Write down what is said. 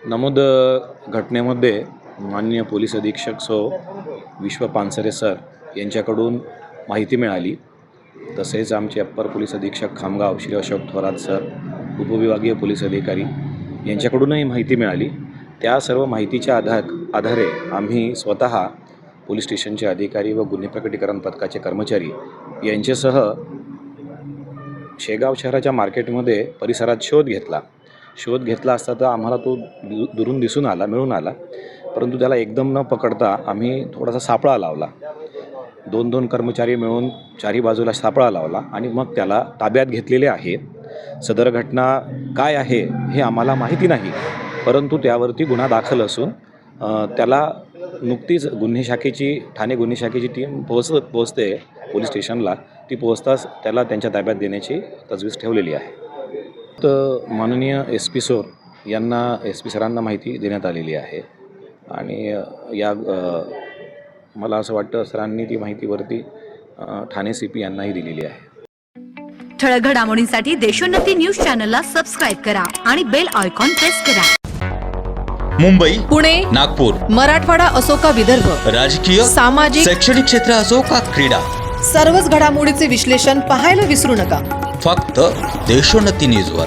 नमूद घटनेमध्ये माननीय पोलीस अधीक्षक सो विश्व पानसरे सर यांच्याकडून माहिती मिळाली। तसेच आमचे अप्पर पोलीस अधीक्षक खामगाव श्री अशोक थोरात सर, उपविभागीय पोलीस अधिकारी यांच्याकडूनही माहिती मिळाली। त्या सर्व माहितीच्या आधारे आम्ही स्वतः पोलीस स्टेशनचे अधिकारी व गुन्हे प्रकटीकरण पथकाचे कर्मचारी यांच्यासह शेगाव शहराच्या मार्केटमध्ये परिसरात शोध घेतला असता तर आम्हाला तो दुरून मिळून आला, परंतु त्याला एकदम न पकडता आम्ही थोडासा सापळा लावला। दोन कर्मचारी मिळून चारी बाजूला सापळा लावला आणि मग त्याला ताब्यात घेतलेले आहे। सदर घटना काय आहे हे आम्हाला माहिती नाही, परंतु त्यावरती गुन्हा दाखल असून त्याला नुकतीच ठाणे गुन्हे शाखेची टीम पोहोचते पोलीस स्टेशनला। ती पोहोचताच त्याला त्यांच्या ताब्यात देण्याची तजवीज ठेवलेली आहे। तर माननीय SP सरांना माहिती देण्यात आलेली आहे आणि मला असं वाटतं सरांनी ती माहितीवरती ठाणे CP यांनाही दिलेली आहे। ठळक घडामोडींसाठी देशोन्नती न्यूज चॅनलला सबस्क्राईब करा आणि बेल आयकॉन प्रेस करा। मुंबई, पुणे, नागपूर, मराठवाडा असो का विदर्भ, राजकीय, सामाजिक, शैक्षणिक क्षेत्र असो का क्रीडा, सर्वच घडामोडीचे विश्लेषण पाहायला विसरू नका। फक्त देशोन्नती न्यूजवर।